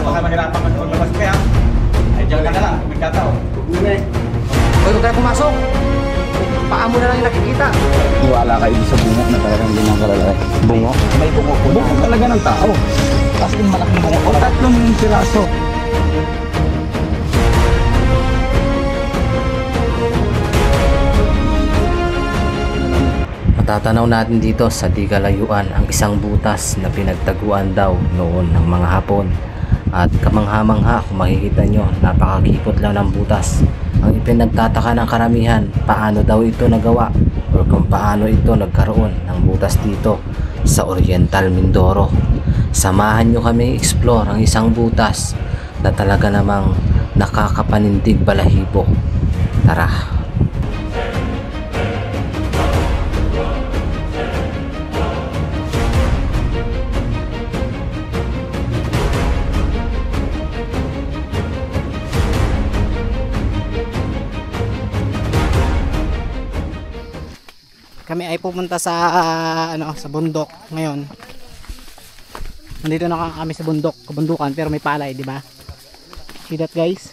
baka mahirapan ka maglabas kaya. Ay, diyan ka na lang, magkatao. Huwag ka na pumasok. Paa mo na lang yung nakikita. Wala kayo sa bungo na talagang ganyan kalalaki. Bungo? May bungo po. Bungo talaga ng tao. Tapos yung malaking bungo. O 3 piraso. Matatanaw natin dito sa di kalayuan ang isang butas na pinagtaguan daw noon ng mga Hapon. At kamangha-mangha kung makikita nyo, napakakipot lang ng butas. Ang ipinagtataka ng karamihan, paano daw ito nagawa o kung paano ito nagkaroon ng butas dito sa Oriental Mindoro. Samahan nyo kami explore ang isang butas na talaga namang nakakapanindig balahibo. Tara! Kami ay pupunta sa sa bundok ngayon. Nandito na kami sa kabundukan pero may palay, di ba? See that, guys?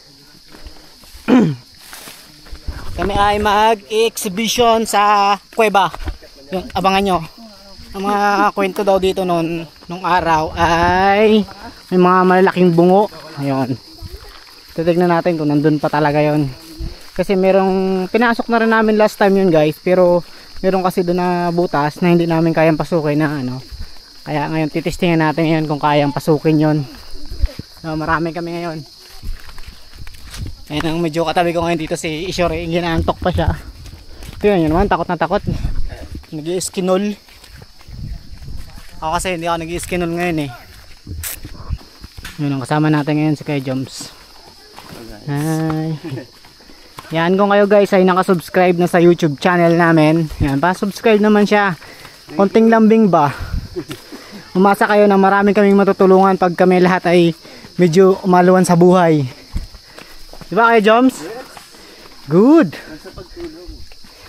Kami ay mag-exhibition sa kuweba. Yung abangan nyo. Ang mga kwento daw dito nung araw ay may mga malalaking bungo. Ayun. Titignan natin kung nandun pa talaga yon. Kasi merong pinasok na rin namin last time yun, guys, pero meron kasi doon na butas na hindi namin kayang pasukin na kaya ngayon titestingan natin ngayon kung kayang pasukin yon. Marami kami ngayon. Ayun ang medyo katabi ko ngayon dito si Ishore, ginantok pa siya. Tingnan nyo naman, takot na takot. Nag-i-skinol. Ako kasi hindi ako nag-i-skinol ngayon eh. Yun ang kasama natin ngayon si Kuya Joms. Hi. Yan, kung kayo guys ay nakasubscribe na sa YouTube channel namin, yan, pa-subscribe naman siya. Konting lambing ba? Umasa kayo na marami kaming matutulungan pag kami lahat ay medyo umaluan sa buhay. Diba kayo, Joms? Good.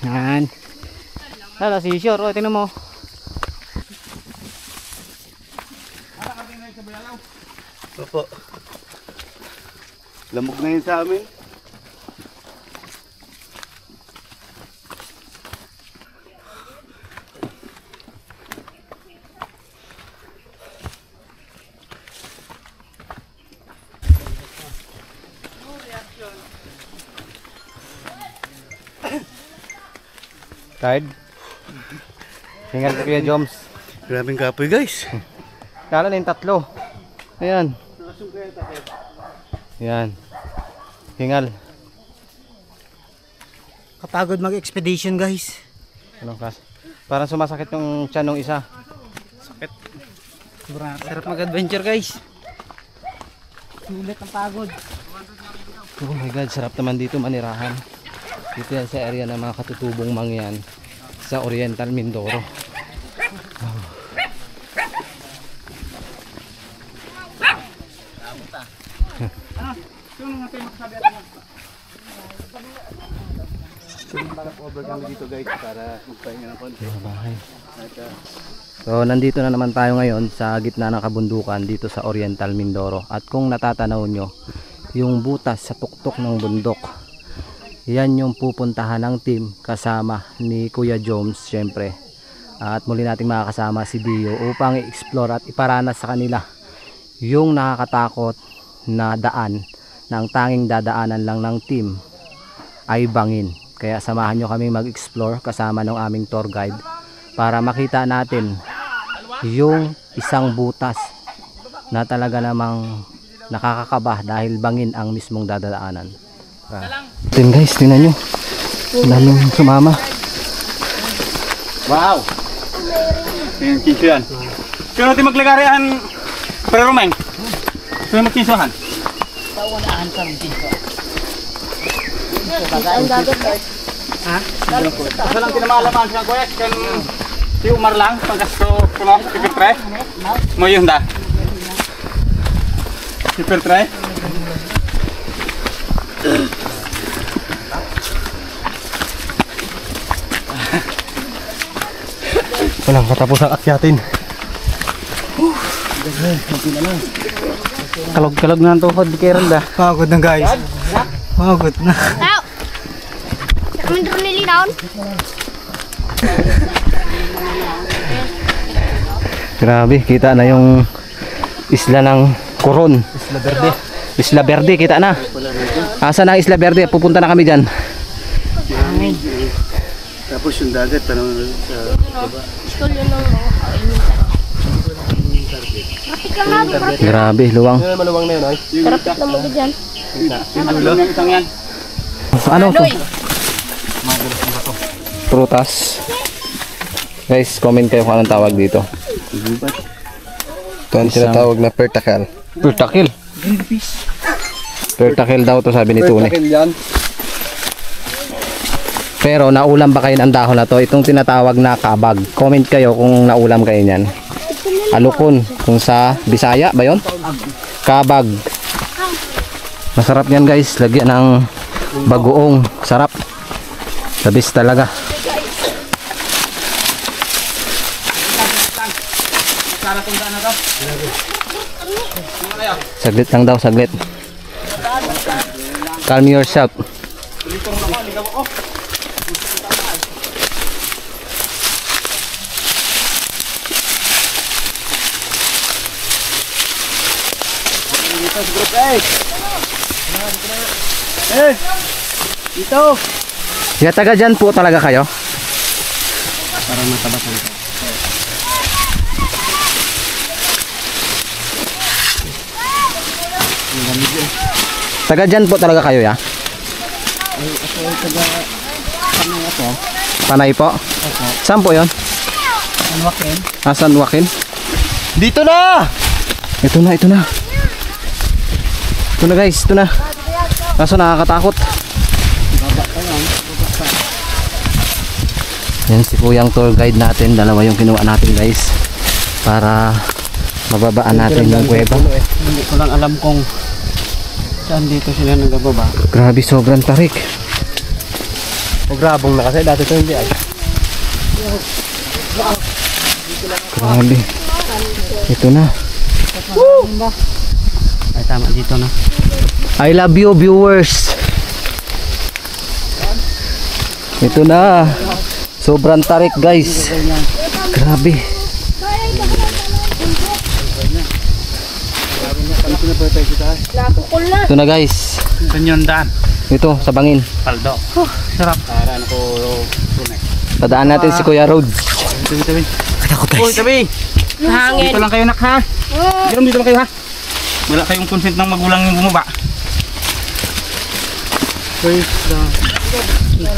Yan. Lala si Shore, tingnan mo. Opo. Lamog na yun sa amin. Tired? Hingal ko Kuya Joms. Grabing kapoy, guys. Kala na yung 3. Ayan. Ayan. Hingal. Kapagod mag-expedition, guys. Anong kas? Parang sumasakit yung tiyan ng isa. Sakit. Sarap mag-adventure, guys. Sulit ang pagod. Oh my God, sarap naman dito manirahan. Dito yan sa area ng mga katutubong mangyan sa Oriental Mindoro. Oh. Over kami dito, guys, para magpahinga ng konti. So nandito na naman tayo ngayon sa gitna ng kabundukan dito sa Oriental Mindoro. At kung natatanaw nyo, yung butas sa tuktok ng bundok, yan yung pupuntahan ng team kasama ni Kuya Joms syempre. At muli nating makakasama si Dio upang i-explore at iparanas sa kanila yung nakakatakot na daan na ang tanging dadaanan lang ng team ay bangin. Kaya samahan nyo kami mag-explore kasama ng aming tour guide para makita natin yung isang butas na talaga namang nakakakaba dahil bangin ang mismong dadaanan. Then guys, tingnan nyo, daming sumama. Wow! Yung kinso yan. Sino natin maglagarihan para Romain? Sino magkinsohan? Taunaan sa kinso. Ha? Asa lang kinamalaman siya kuya? Kan si Umar lang, pangkasto kuno, sipiltre? Mo yun da? Sipiltre? Walang katapos ang akyatin. Kalog-kalog na ang tuhod kay Ronda. Pagod na guys. Pagod na. Tao! Kami doon nilinaon. Grabe, kita na yung isla ng Coron. Isla Verde. Isla Verde, kita na. Asa na Isla Verde? Pupunta na kami dyan. Tapos yung dagat, tanong sa... School yun lang. Rapit lang natin, rapit. Grabe, luwang. Rapit lang mo dyan. Yung dulo ng isang yan. Ano to? Prutas. Guys, comment kayo kung anong tawag dito. Ito ang tinatawag na pertakal. Pertakil. Pertakil daw to sabi ni Tune. yan. Pero naulam ba kayo ng dahon na to? Itong tinatawag na kabag. Comment kayo kung naulam kayo niyan. Alukon. Kung sa Bisaya ba yun? Kabag. Masarap yan guys. Lagyan ng bagoong. Sarap. Labis talaga. Saglit lang daw, saglit. Calm yourself. Ito. Ya, taga dyan po talaga kayo? Taga dyan po talaga kayo, ya? Panay po? Saan po yun? San Joaquin? Dito na! Ito na, ito na. Ito na guys, ito na. Kaso nakakatakot. Yan si Kuyang tour guide natin. Dalawa yung kinuha natin guys. Para mababaan natin yung kuweba. Hindi ko lang alam kung saan dito sila nagbaba. Grabe, sobrang tarik. O grabong na kasi dati ito hindi ay. Grabe. Ito na. Ay tama, dito na. I love you viewers. Ito na. Sobrang tarik guys. Grabe. Ito na guys. Ganyan daan. Ito sa bangin. Paldo. Sarap. Para ko tunay. Padaan natin si Kuya Rhodes. Tabi-tabi. Takot Uy, guys. tabi. Hangin. Dito lang kayo nak ha. Dito lang kayo ha. Wala kayong consent ng magulang yung bumaba.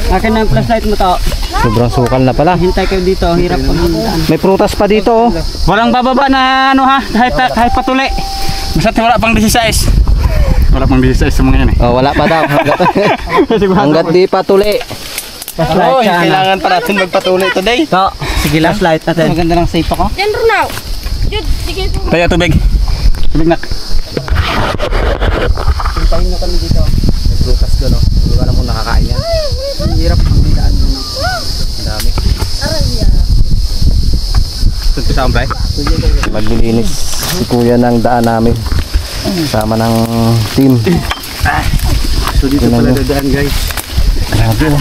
Akin na ang flashlight mo to. Sobrang sukal na pala. Hintay kayo dito. Hirap pag daan. May prutas pa dito oh. Walang bababa na ano ha. Kahit patuli. Basta wala pang 16. Wala pang 16 sa mga yan eh. Oh, wala pa daw. Hanggat di pa tuli. Flashlight siya. Kailangan pa natin magpatuloy today. To. Sige lang. Flashlight natin. Maganda ng safe ako. Yan Runaw. Jud, sige po. Tayo tubig. Tubig nak. Hintayin nyo kami dito. May prutas doon oh. Hindi ko alam kung nakakain yan. Hirap ang bidaan mo na. Ang dami. Tunti sa umpray. Maglilinis si Kuya ng daan namin. Sama ng team. So dito pala dadaan guys. Grabe oh.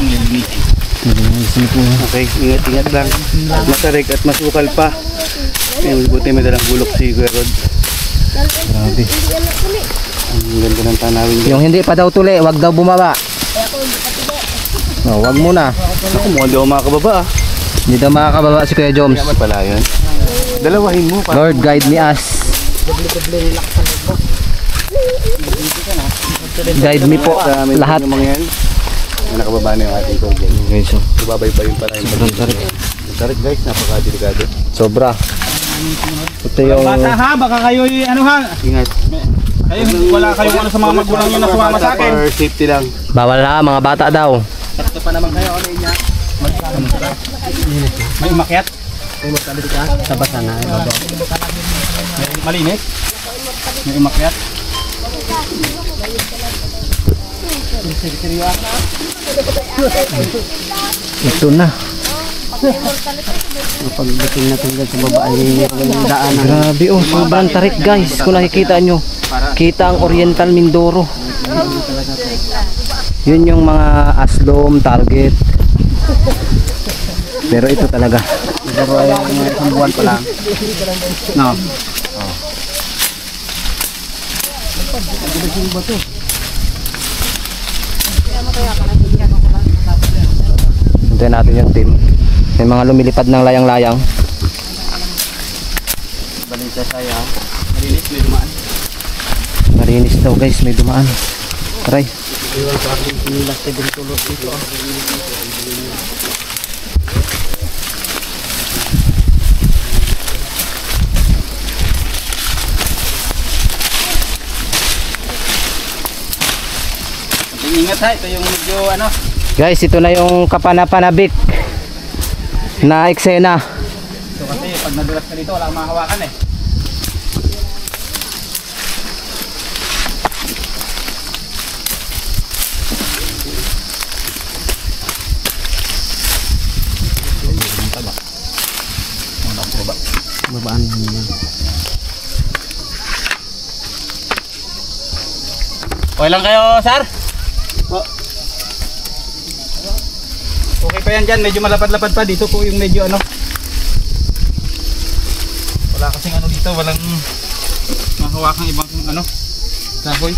Okay, ingat-ingat lang. Matarik at masukal pa. Buti may dalang bulok si Kuya Rod. Grabe. Ang ganda ng tanawin. Yung hindi pa daw tuli, wag daw bumaba. No, wag muna. Ako mo, hindi ako makakababa ah. Hindi daw makakababa si Kuya Joms. Yaman pala yun. Dalawahin mo pa. Lord, guide me us. Guide me po lahat. Yung mga yan. Nakababa na yung ating tour guys. Okay, so Babay-bayin pala yung sobrang tarik. tarik guys, napaka-delikado. Sobra. Ito yung Bata ha, baka kayo ano ha. Ingat. Kayo, wala kayong ano sa mga magulang nyo na sumama sa akin. For safety lang. bawal na mga bata daw. Ito pa naman kayo, ano niya? May umakyat? Sa basa na, baba. May malinis? May umakyat? Ito na. Pagdating natin dyan sa baba ay yung daan ng Grabe oh, sobrang tarik guys. Kung nakikita nyo. Para kita ang Oriental Mindoro. Yun yung mga aslom, target. Pero ito talaga. Pero ay isang buwan pa lang. No. Hintayin natin yung team. May mga lumilipad ng layang-layang. Balita saya. Malinis, may dumaan. Marinis daw guys, may dumaan. Aray. Ingat ha, ito yung medyo ano. Guys, ito na yung kapanapanabik na eksena. Ito kasi pag nadulas ka dito, wala kang mahawakan eh. Babaan mo yan. Okay lang kayo, sir? Okay pa yan dyan, medyo malapad-lapad pa. Dito po yung medyo ano. Wala kasing ano dito, walang mahawakang ibang ano, kahoy.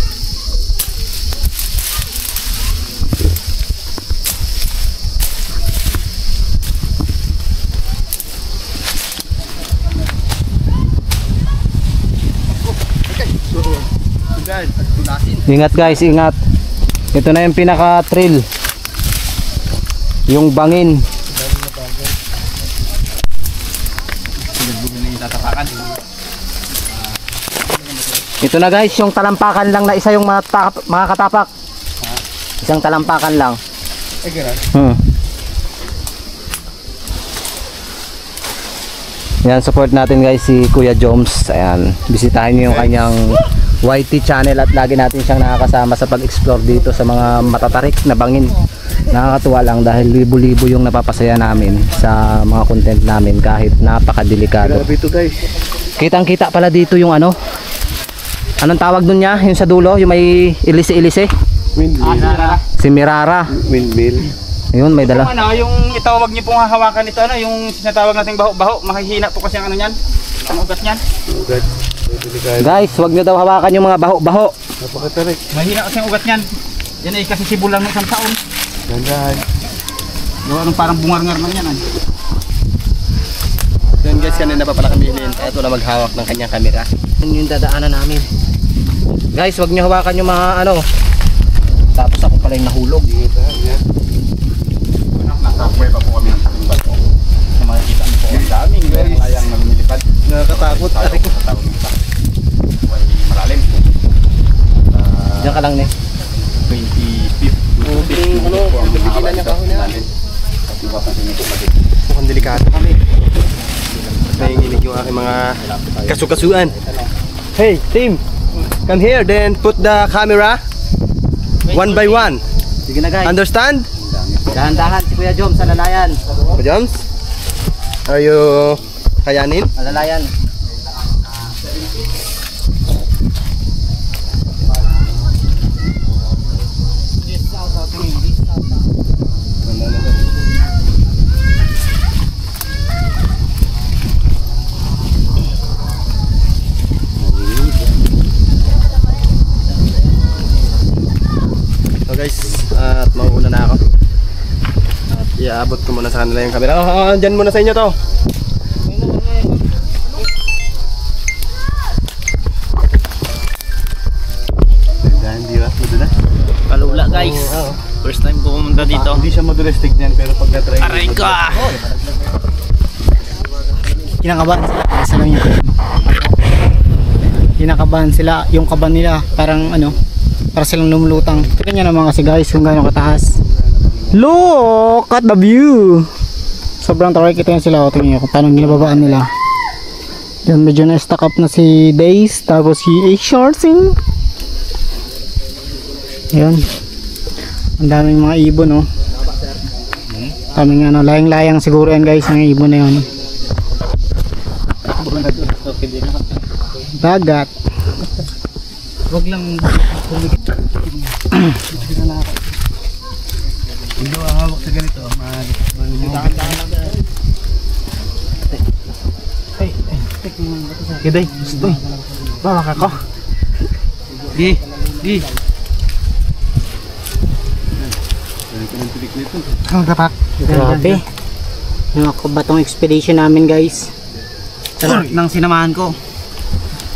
Ingat guys, ingat. Ito na yung pinaka-trail. Yung bangin. Ito na guys, yung talampakan lang na isa yung mga katapak. Isang talampakan lang. Yan, support natin guys si Kuya Joms. Ayan, bisitahin niyo yung kanyang YT channel at lagi natin siyang nakakasama sa pag-explore dito sa mga matatarik na bangin. Nakakatuwa lang dahil libo-libo yung napapasaya namin sa mga content namin kahit napakadelikado. Grabe ito guys. Kitang-kita pala dito yung ano. Anong tawag nun niya? Yung sa dulo, yung may ilise-ilise? Windmill. Si Mirara. Windmill. Ayun, may dala. Yung ano, yung itawag niyo pong hahawakan ito, ano, yung sinatawag nating baho-baho, mahihina po kasi ang ano niyan. Ang ugat niyan. Ugat. Delikado. Guys, wag nyo daw hawakan yung mga baho-baho. Napakatarik. Mahina kasi ang ugat niyan. Yan ay kasi sibol lang ng isang taon. Gandaan. Gawa nung parang bungar-ngar lang yan. Yan guys, kanina pa pala kami hilin. Kaya ito na maghawak ng kanyang camera. Yun yung dadaanan namin. Guys, wag nyo hawakan yung mga ano. Tapos ako pala yung nahulog. Nasa buhay pa po kami ng taking bato. So makikita niyo po ang daming layang na lumilipad. Nakakatakot. Tayo sa taon ng isa. Buhay malalim. Diyan ka lang ne. 25th. Ano, pipigilan niya kahon niya. Mukhang delikado kami. Nanginginig yung aking mga kasukasuan. Hey team, come here then put the camera one by one. Sige na guys. Understand? Dahan-dahan si Kuya Jom sa lalayan. Joms? Are you kayanin? Lalayan. So guys, at mauuna na ako. At iaabot ko muna sa kanila yung camera. Dyan muna sa inyo to. Hindi ba? Madulas? Palula guys. First time ko pumunta dito. Hindi siya madulas tignan pero pag na-try. Aray ka! Kinakabahan sila kasi lang yun. Kinakabahan sila, yung kaban nila parang ano, para silang lumulutang. Tignan nyo naman kasi guys kung gaano kataas. Look at the view! Sobrang taray, kita nyo sila. Tingnan nyo kung paano ginababaan nila. Yan, medyo na-stack up na si Days, tapos si A-Sharting. Yan. Ang daming mga ibon, oh. Daming ano, layang-layang siguro yan guys, ang ibon na yun. Dagat. Wag lang. Hindi ang hawak sa ganito. Giday, gusto. Bawa ka ko. Di. Ang tapak. Grabe. Nakakabatong expedition namin, guys. Sarap ng sinamahan ko.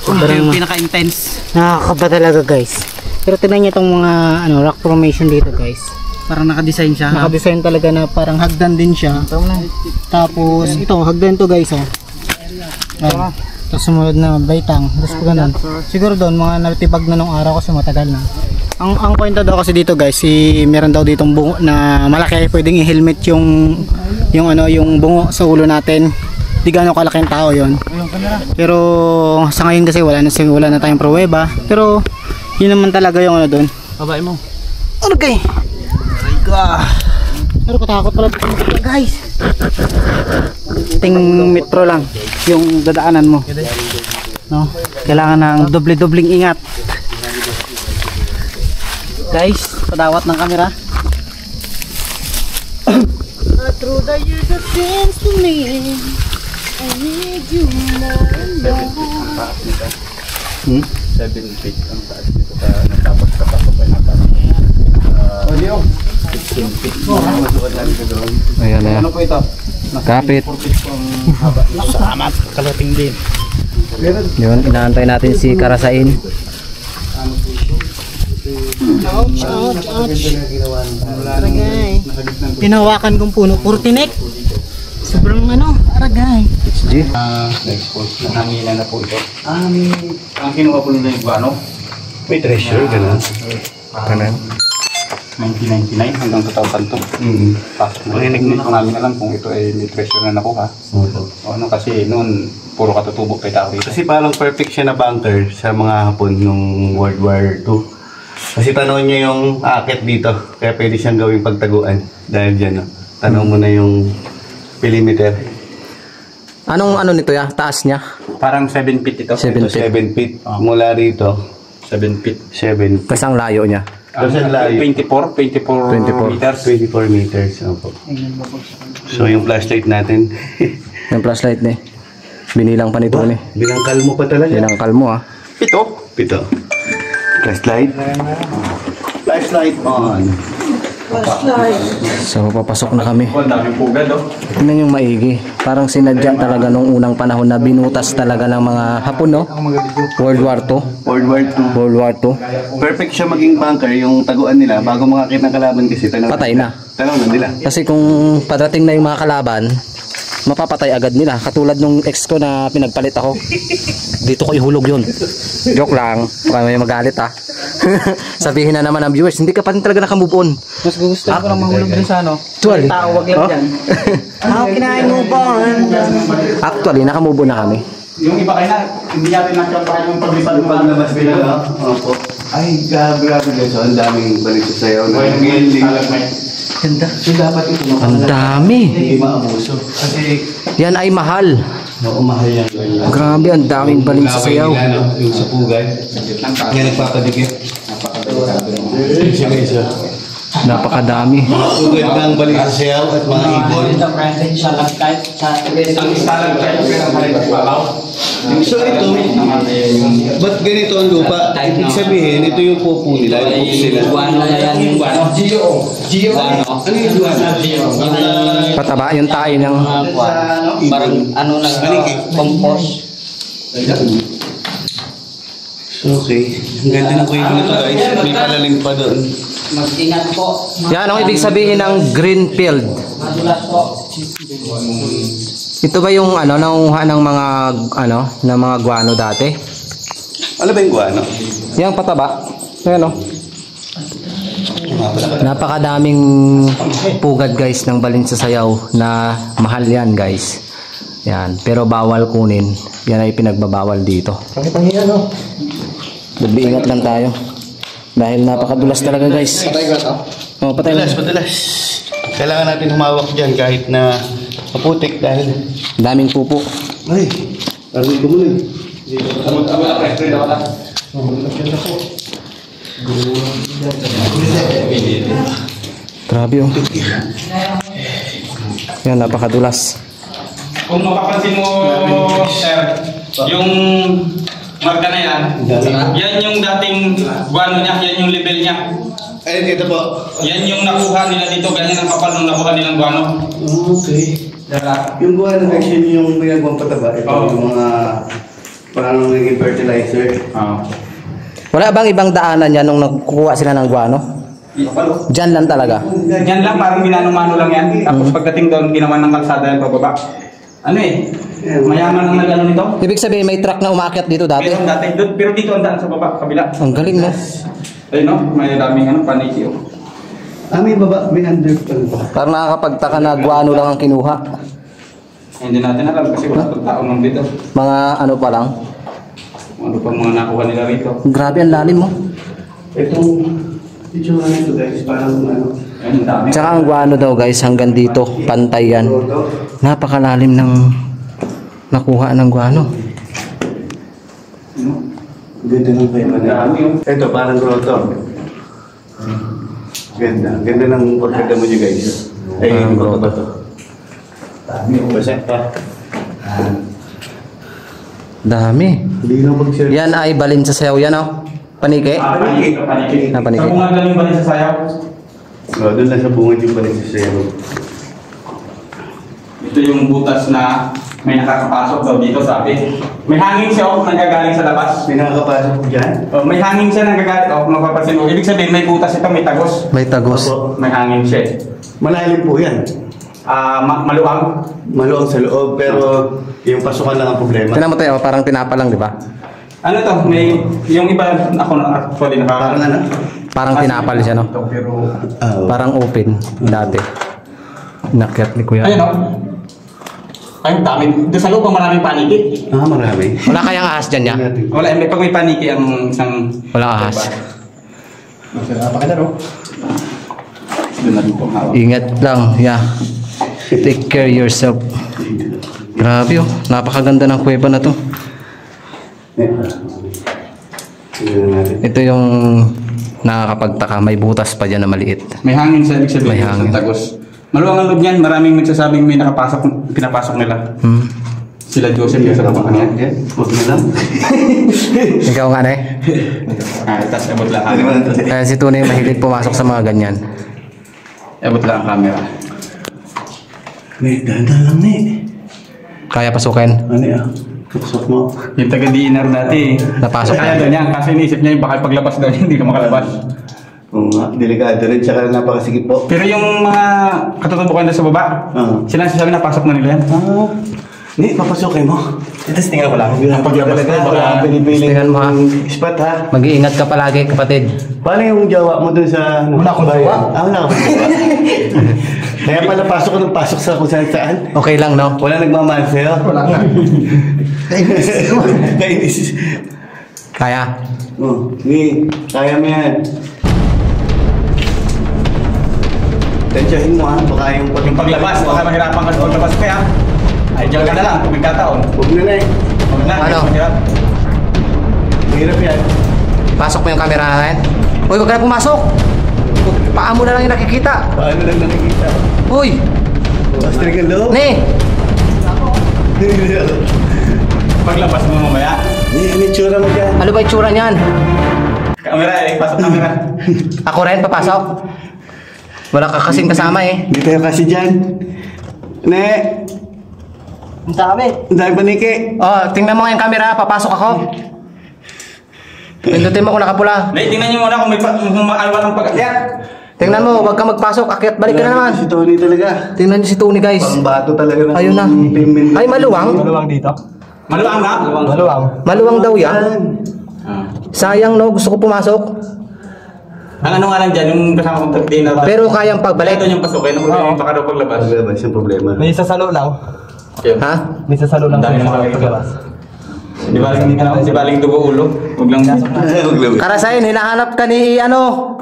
Sobrang yung pinaka-intense. Nakakaba talaga, guys. Pero tingnan niyo itong mga rock formation dito, guys. Parang naka-design siya. Naka-design talaga na parang hagdan din siya. Tapos ito, hagdan to, guys, oh. Tapos sumunod na baitang. Tapos pa ganun. Siguro doon mga natibag na nung araw kasi matagal na. Ang kwento daw kasi dito, guys, meron daw ditong bungo na malaki, pwedeng i-helmet yung bungo sa ulo natin. Di gaano kalaki ang tao yon. Pero sa ngayon kasi wala na tayong pruweba. Pero yun naman talaga yung doon. Babae mo. Ano kay? Pero katakot pala dito, guys. Ting metro lang yung dadaanan mo. No? Kailangan ng doble-dobling ingat. Guys, padawat ng kamera. Through the years of things to me, I need you more and more. 7 feet ang taas dito sa natapos sa kapapay na parang 16 feet. Ayan na. Ano po ito? Kapit. Salamat, kalating din. Yun, inaantay natin si Karasain. Ouch. Aragay. Tinawakan kong puno, puro tinik. Sobrang aragay. G. Na-expose na hangina na po ito. Ang kinuha po nila yung guano. May treasure, gano'n. Kanan. 1999 hanggang 2002. Tapos narinig ko namin alam kung ito ay may treasure na nakuha. Kasi noon puro katutubo kay tao dito. Kasi parang perfect siya na bunker sa mga Hapon nung World War II. Kasi tanong niya yung akit dito, kaya pwede siyang gawing pagtaguan. Dahil dyan, no? Tanong mo na yung perimeter. Anong nito ya? Taas niya? Parang 7 feet ito. 7 Ito 7 feet. Mula rito, 7 feet. 7 Kasi ang layo niya. Kasi ang layo. 24 meters. 24 meters. Opo. So yung flashlight natin, Yung flashlight ni. Binilang pa nito ni. binangkal mo pa talaga. Binangkal mo ah. Ito. Pito. Flashlight. Flashlight on. So papasok na kami. Ang daming pugad oh. Tingnan yung maigi. Parang sinadya talaga nung unang panahon na binutas talaga ng mga Hapon, no? World War II. World War II. World War II. Perfect siya maging bunker, yung taguan nila bago makakita ng kalaban kasi tanong. Patay na. Tanong na nila. Kasi kung padating na yung mga kalaban, mapapatay agad nila. Katulad nung ex ko na pinagpalit ako. Dito ko ihulog yun. Joke lang. Baka may magalit ha. Sabihin na naman ng viewers, hindi ka pa rin talaga nakamove on. Mas gusto ko lang mahulog din sa Actually. Tawag lang dyan. How can I move on? Actually, nakamove on na kami. Yung iba kayo na, hindi natin nagkampahan yung paglipad ng Paglabas nila, opo. Ay, grabe guys. So, ang daming balik sa sayaw na ending. Ganda. So, dapat ito Ang dami. hindi maabuso. Kasi, Yan ay mahal. mahal yan. Grabe, ang daming baling sa sayaw. Yung sa pugay. Yan nagpapadikit. Isa. Napakadami. Pugay ng balik sa sayaw at mga ibon. So ito, ba't ganito ang lupa? Ibig sabihin, ito yung pupo nila. Yung pupo nila. Ano yung guano? Pataba yung tayo ng Parang ano lang, compost. Okay. Ang ganda ng kwento nito guys. May palalim pa doon. Mag-ingat po. yan ang ibig sabihin ng green field. Madulas po. Ito ba yung nanguha ng mga guano dati? Ano ba yung guano? Yang pataba. Ayan o. Napakadaming pugad guys ng balin sa sayaw na mahal yan guys. Yan, pero bawal kunin. Yan ay pinagbabawal dito. Ingat lang tayo. Dahil napakadulas talaga guys. Oh, patay na. Madalas. Kailangan natin humawak dyan kahit na maputik dahil... Daming pupo. Ay, parang ito muna. Grabe oh. Yan, napakadulas. Kung mapapansin mo, sir, yung marka na yan, yan yung dating guano niya, yan yung level niya. Ay, ito po. Yan yung nakuha nila dito, ganyan ang kapal nung nakuha nilang guano. Okay. Yung buwan ng actually yung ginagawang pataba, ito yung mga parang naging fertilizer. Wala bang ibang daanan yan nung nagkukuha sila ng guano? Diyan lang talaga. Yan lang, parang ginano-mano lang yan. Tapos pagdating doon, ginawa ng kalsada yung pababa. Ano eh, mayaman ang nag-ano nito. Ibig sabihin may truck na umakyat dito dati? Pero dito ang daan sa baba, kabila. Ang galing no? Ayun no, may daming ano, paniki oh. May baba, may under pa rin. Parang nakakapagtaka na guano lang ang kinuha. Hindi natin alam kasi wala itong tao nung dito. Mga ano pa lang. Ano pa mga nakuha nila rito. Grabe ang lalim mo. Itong itsura nito guys, parang ano. Ayun, ang dami. Tsaka ang guano daw guys hanggang dito, pantay yan. Napakalalim ng nakuha ng guano. Ganda ng paiba na. Ito, parang grotto. Ganda. Ganda ng pagkagamo nyo guys. Ay, yung grotto ba ito? Dami. Basta pa. Dami. Hindi na mag-share. Yan ay balin sa sayaw yan oh. Panike. Paniki. Paniki. Paniki. Sa bunga galing ba rin sa sayaw? Doon lang sa bungad yung balik sa sayo. Ito yung butas na may nakakapasok daw dito, sabi. May hangin siya oh, nanggagaling sa labas. May nakakapasok dyan? Oh, may hangin siya nanggagaling. Oh, mapapansin mo. Ibig sabihin may butas ito, may tagos. May tagos. May hangin siya. Malalim po yan. Maluwag. Maluwang sa loob, pero yung pasukan lang ang problema. Tingnan mo tayo, parang tinapa lang, di ba? Ano to? May yung iba ako na actually Parang ano? Parang tinapal siya, no? Pero Parang open dati. Nakyat ni Kuya. ayun oh. Ay, dami. Doon sa loob maraming paniki. Marami. Wala kayang ahas dyan niya? Wala, pag may paniki ang isang Walang ahas. Napakadaro. Doon na rin pong hawak. Ingat lang, yeah. Take care yourself. Grabe oh, napakaganda ng kuweba na to. Ito yung nakakapagtaka, may butas pa dyan na maliit. May hangin sa ibig May sabihin hangin. sa tagos. Maluwang ang loob niyan, maraming nagsasabing may pinapasok nila. Sila Joseph yung sa baba kanyan. Huwag na lang. Ikaw nga na Tapos abot lang ang Kaya si Tunay mahilig pumasok sa mga ganyan. abot lang ang camera. Dahan-dahan lang Kaya pasukin. Ano yan? Kapasok mo. Yung taga-DNR dati, Napasok kaya na. daw niya, kasi iniisip niya yung baka paglabas daw niya, hindi ka makalabas. Oo nga, delikado rin, tsaka napakasigit po. Pero yung mga katutubukan na sa baba, sila sasabi na pasok na nila yan. Hindi, papasukin mo. Tapos tingnan ko lang. Paglabas Talaga, ka, baka baka pinipiling Tingnan mo, ha? spot ha. Mag-iingat ka palagi, kapatid. Paano yung jawa mo dun sa... Wala akong jawa. Wala akong jawa. Kaya pala pasok ko ng pasok sa kung saan saan. Okay lang, no? Wala nagmamahal sa'yo. Wala nga. Kainis. Kaya. Sige, kaya mo yan. Tensyahin mo ha, baka yung Yung paglabas, baka mahirapan ka sa paglabas. Kaya, ay diyan ka na lang, kung may kataon. Huwag na na eh. Huwag na, Ano? mahirap. Mahirap yan. Pasok mo yung camera natin. Uy, huwag ka na pumasok. Paa mo na lang yung nakikita. Paano lang nakikita? Uy! Bastring ang loob. Ne! Paglabas mo mamaya. Ano yung tsura mo dyan? Ano ba yung tsura niyan? Kamera eh, pasok kamera. Ako rin, papasok. Wala ka kasing kasama eh. Hindi tayo kasi dyan. Ne! Ang dami. Ang dami paniki. Oh, tingnan mo nga yung camera, papasok ako. Pindutin mo kung nakapula. Nay, tingnan niyo muna kung may maalwan ng pag-akyat. Tingnan mo, wag ka magpasok, akyat, balik ka na naman. Si Tony talaga. Tingnan niyo si Tony guys. Pang bato talaga ng Ayun na. payment. Ay, maluwang. dito? Maluwang na? Maluwang daw yan. Sayang no, gusto ko pumasok. Ang ano nga lang dyan, yung kasama kong dinner. Pero kayang pagbalik. Ito yung pasukin, baka daw paglabas. Paglabas yung problema. May sasalo lang. Yun. Ha? May sasalo lang Dami sa naman kayo. paglabas. Di baling dugo ulo. Huwag lang. Paglabas. Karasain, hinahanap ka ni ano?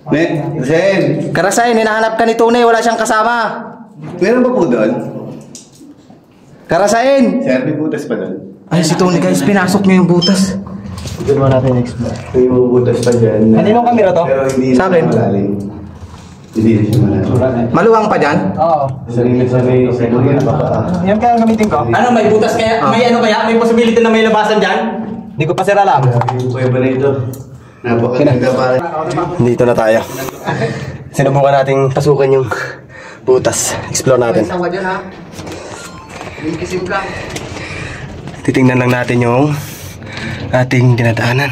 Ne, Zen. Karasain, hinahanap ka ni Tony, wala siyang kasama. Meron ba po doon? Karasain! Serbi butas pa doon. Ay, si Tony guys, pinasok niya yung butas. Ginawa natin explore. May bubutas pa dyan. Kaninong camera to? Pero hindi Sa akin? na malalim. Hindi na siya malalim. Maluwang pa dyan? Oo. Sanay Yan kaya gamitin ko. Ano, may butas kaya? May ano kaya? May possibility na may labasan dyan? Hindi ko pa sir alam. Yung kuweba na ito. Napakaganda pa. Dito na tayo. Sinubukan nating pasukan yung butas. Explore natin. Titingnan lang natin yung ating dinadaanan.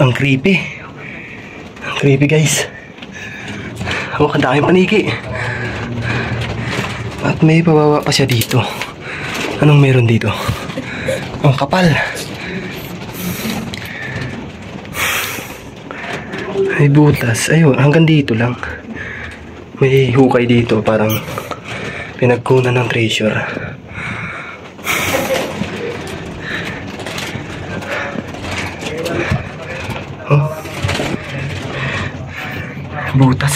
Ang creepy. Ang creepy guys. Oh, ang daming paniki. At may pababa pa siya dito. Anong meron dito? Ang kapal. May butas. Ayun, hanggang dito lang. May hukay dito. Parang pinagkunan ng treasure. Oh. Butas.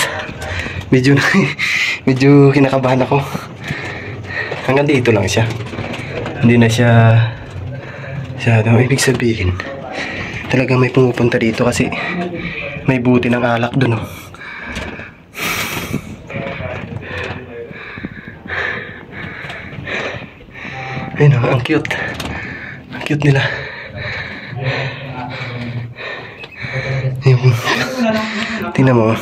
Medyo kinakabahan ako. Hanggang dito lang siya. Hindi na siya ibig sabihin talagang may pumupunta dito kasi may buti ng alak dun. Ayun, ang cute. Ang cute nila. Tingnan mo.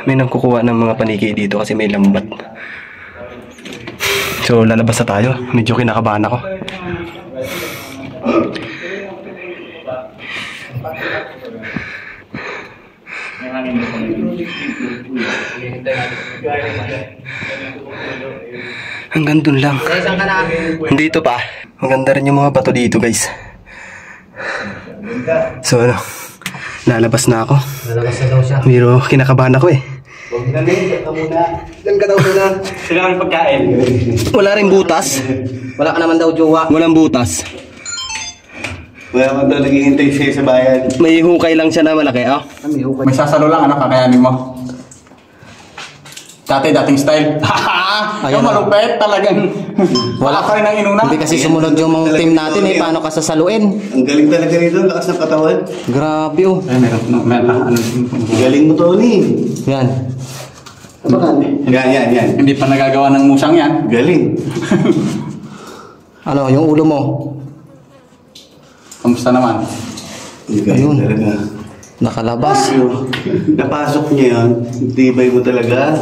May nangkukuha ng mga paniki dito kasi may lambat. So lalabas na tayo. Medyo kinakabahan ako. Hanggang dun lang. Dito pa. Maganda rin yung mga bato dito guys. So ano, lalabas na ako. Lalabas na daw siya. Pero kinakabahan ako eh. Sila ang pagkain. Wala rin butas. Wala ka naman daw jowa. Walang butas. Wala man daw naghihintay siya sa bayan. May hukay lang siya na malaki. Oh. May sasalo lang, ano, kakayanin mo. Dati, dating style. Yung malupet talagang. Wala ka rin ang inuna. Hindi kasi sumunod yung mga team natin eh. Paano ka sasaluin? Ang galing talaga nito, lakas ng katawan. Grabe oh. Ay, meron. Ang galing mo, Tony. Yan. Yan. Hindi pa nagagawa ng musang yan. Galing. Ano, yung ulo mo? Kamusta naman? Ayun. Talaga. Nakalabas. Napasok niya yun. Tibay mo talaga.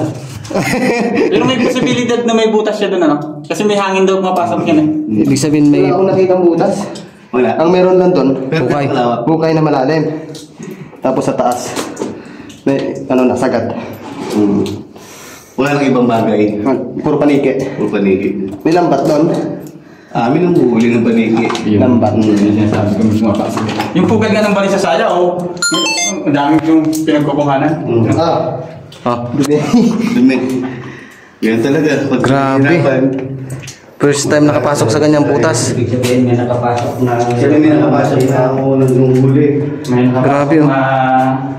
Pero may posibilidad na may butas siya doon, ano? Kasi may hangin daw pumapasok yan eh. Ibig sabihin may... Wala akong nakitang butas. Wala. Ang meron lang doon, Pero Bukay. malawak. bukay na malalim. Tapos sa taas, may sagat. Wala lang ibang bagay. Puro paniki. Puro paniki. May lambat doon. Amin ang huli ng paniki. Lambat. Yan sabi ko mismo mapasok. Yung pugad nga ng bali sa saya, oh. Ang dami yung pinagkukuhanan. Dumi. Yan talaga. Pag Grabe. hirapan, First time nakapasok sa ganyang butas. Ibig sabihin may nakapasok na... Sabi may nakapasok na ako nung huli. Grabe, oh.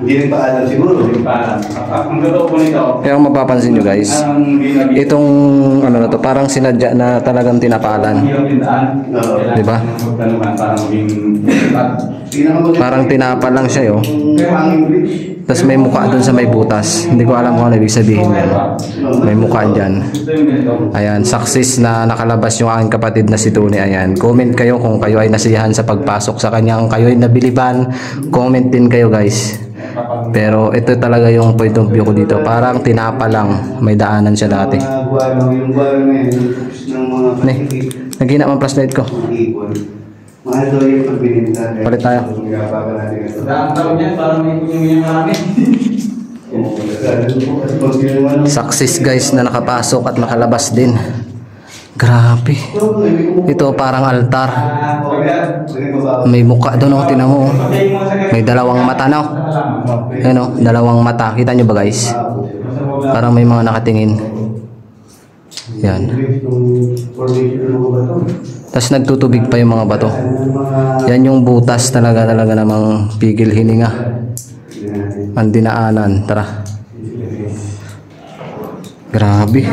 Hindi rin pa alam siguro. Ang totoo po nito, Kaya kung mapapansin nyo guys, itong ano na to, parang sinadya na talagang tinapalan. Diba? Parang tinapa lang siya yo. Tapos may mukha doon sa may butas. Hindi ko alam kung ano ibig sabihin yan. May mukha dyan. Ayan, success na nakalabas yung aking kapatid na si Tony. Ayan, comment kayo kung kayo ay nasiyahan sa pagpasok sa kanyang, kayo ay nabiliban. Comment din kayo guys. Pero ito talaga yung point of view ko dito. Parang tinapa lang. May daanan siya dati. Yung guwalo na yun, ng mga paniki. Nagina man flashlight ko. Mahal daw yung pagbinita. Palit tayo. Magapagan natin ito. Ang tawag niyan, parang may kunyang marami. Success guys na nakapasok at nakalabas din. Grabe. Ito parang altar. May mukha doon, oh, tinan mo. Oh. May dalawang mata na. Ayan, oh, dalawang mata. Kita nyo ba guys? Parang may mga nakatingin. Yan. Tapos nagtutubig pa yung mga bato. Yan yung butas talaga namang pigil hininga. Ang dinaanan. Tara. Grabe.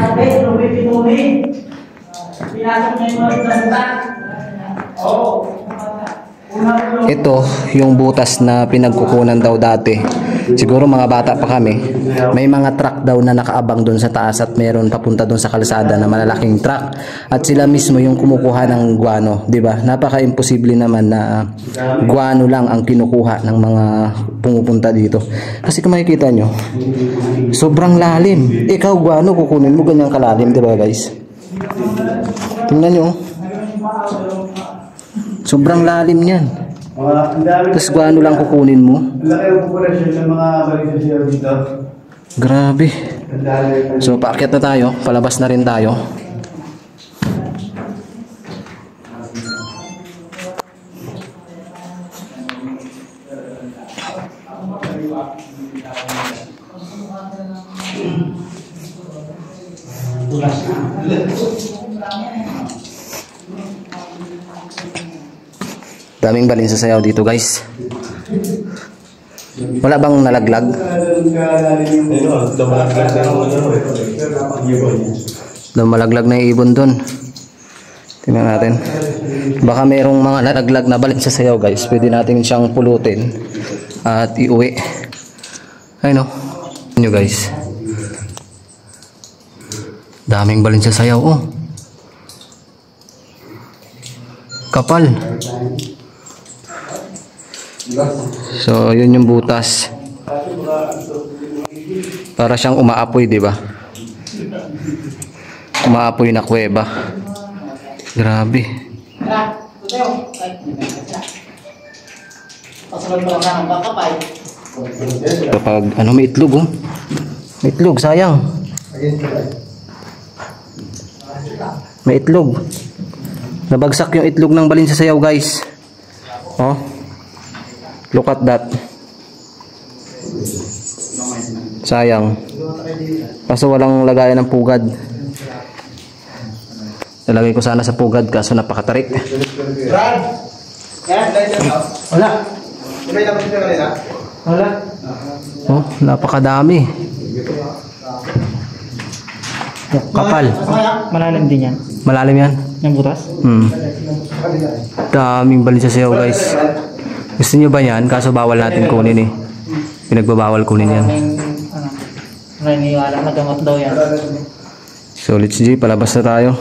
Ito yung butas na pinagkukunan daw dati. Siguro mga bata pa kami. May mga truck daw na nakaabang doon sa taas at meron papunta doon sa kalsada na malalaking truck. At sila mismo yung kumukuha ng guano, 'di ba? Napaka-imposible naman na guano lang ang kinukuha ng mga pumupunta dito. Kasi kung makikita nyo, sobrang lalim. Ikaw guano kukunin mo ganyang kalalim, 'di ba guys? Tingnan nyo. Sobrang lalim niyan. Tapos guano lang kukunin mo. Laki ang populasyon ng mga balisasyaw dito. Grabe. So paakyat na tayo. Palabas na rin tayo. Daming balin sa sayaw dito guys. Wala bang nalaglag? Malaglag na yung ibon doon. Tingnan natin. Baka mayroong mga nalaglag na balin sa sayaw guys. Pwede natin siyang pulutin at iuwi. Ayun o. Nyo guys. Daming balin sa sayaw oh. Kapal. So, yun yung butas. Para siyang umaapoy, di ba? Umaapoy na kuweba. Grabe. Kapag ano may itlog, oh. May itlog, sayang. May itlog. Nabagsak yung itlog ng balin sa sayaw, guys. Oh. Look at that. Sayang. Kaso walang lagayan ng pugad. Nalagay ko sana sa pugad kaso napakatarik. Wala. Wala. Oh, napakadami. Kapal. Malalim din yan. Malalim yan? Yung butas? Daming balin sa sayaw, guys. Gusto nyo ba yan? Kaso bawal natin kunin eh. Pinagbabawal kunin yan. Naniniwala na gamot daw yan. So let's G, palabas na tayo.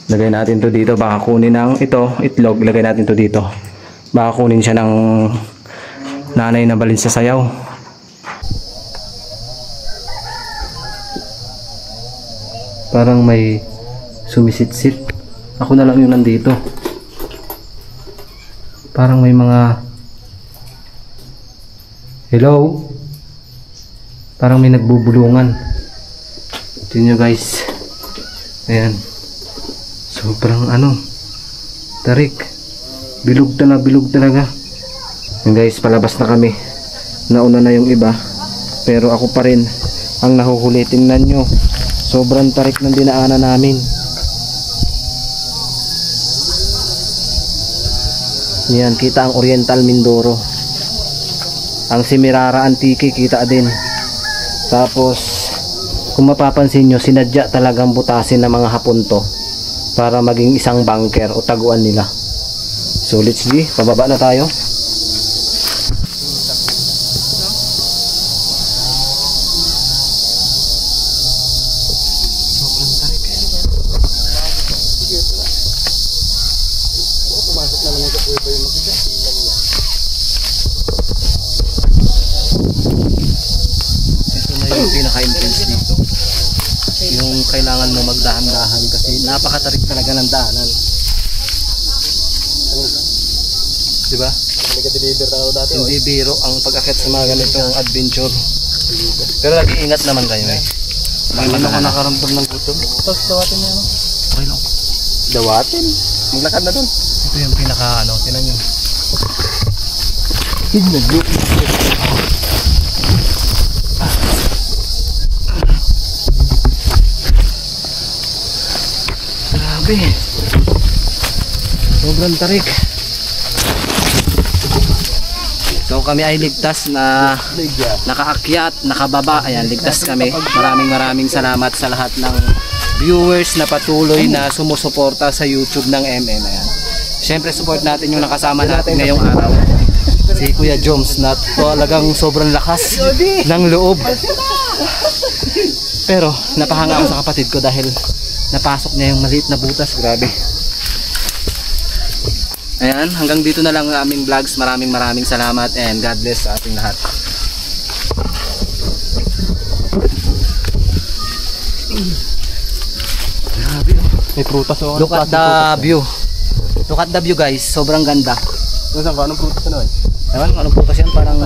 Lagay natin to dito. Baka kunin ng ito, itlog. Lagay natin to dito. Baka kunin siya ng nanay na balin sa sayaw. Parang may sumisit-sit. Ako na lang yung nandito. Parang may mga hello. Parang may nagbubulungan. Tingnan nyo guys. Ayan. Sobrang ano. Tarik. Bilog na bilog talaga. Ayan guys, palabas na kami. Nauna na yung iba. Pero ako pa rin ang nahuhuli. Tingnan nyo. Sobrang tarik ng dinaanan namin. Yan, kita ang Oriental Mindoro. Ang Semirara Antique kita din. Tapos kung mapapansin nyo, sinadya talagang butasin ng mga Hapon to para maging isang bunker o taguan nila. So let's see, pababa na tayo. Pinaka-intense dito yung kailangan mo magdahan-dahan kasi napakatarik talaga ng daanan, diba? Hindi biro ang pag-akit sa mga ganitong adventure, pero nag-iingat naman kayo eh. Ano ka nakaramdam ng gutom? Dawatin mo yan. Okay lang. Dawatin? Maglakad na dun. Ito yung pinaka ano, tinan nyo. Grabe. Sobrang tarik. So kami ay ligtas na nakaakyat, nakababa. Ayan, ligtas kami. Maraming salamat sa lahat ng viewers na patuloy na sumusuporta sa YouTube ng MM. Ayan. Siyempre support natin yung nakasama natin ngayong araw. Si Kuya Joms na talagang sobrang lakas ng loob. Pero napahanga ako sa kapatid ko dahil napasok niya yung maliit na butas. Grabe. Ayan, hanggang dito na lang ang aming vlogs. Maraming salamat and God bless sa ating lahat. Grabe. May prutas o. Look at the view. Look at the view guys. Sobrang ganda. Anong prutas na Ewan, anong putas yan? Parang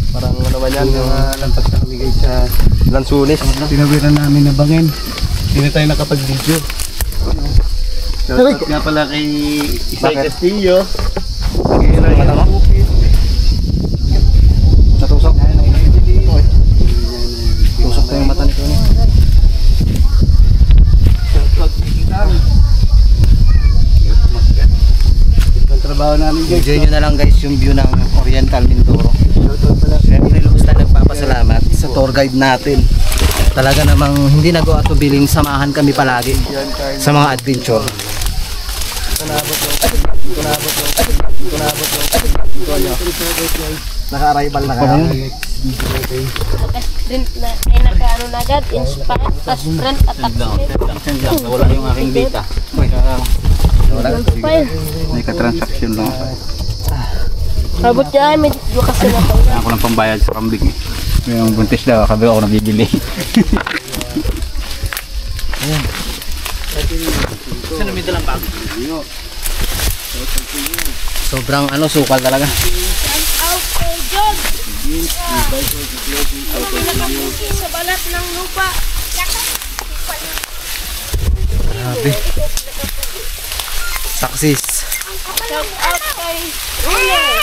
Parang ano naman yan, lampas na kami guys sa Lansunis. Tinawiran namin na bangin. Hindi tayo nakapag-video. Shoutout nga pala kay Isay Castillo. mata mo? Natusok. Tusok na yung mata nito. Ang trabaho namin guys. Enjoy nyo na lang guys yung view ng Oriental Mindoro. Siyempre lubos na nagpapasalamat sa tour guide natin. Talaga namang hindi nag-aatubiling samahan kami palagi sa mga adventure. Naka-arrival na kaya. Naka-sprint na, ay naka-ano na agad, inspire, tas sprint, attack sprint. Wala yung aking data. May ka-transaction lang ako. Abot niya, may dito kasi na to. Ako ng pambayad sa kambing eh. Yung buntis daw, kabi ako nabibili. Saan may dalang bag? Sobrang sukal talaga. Out kay Jog! Ano may nakaputi sa balat ng lupa? Grabe. Success. Shout out kay Ruler!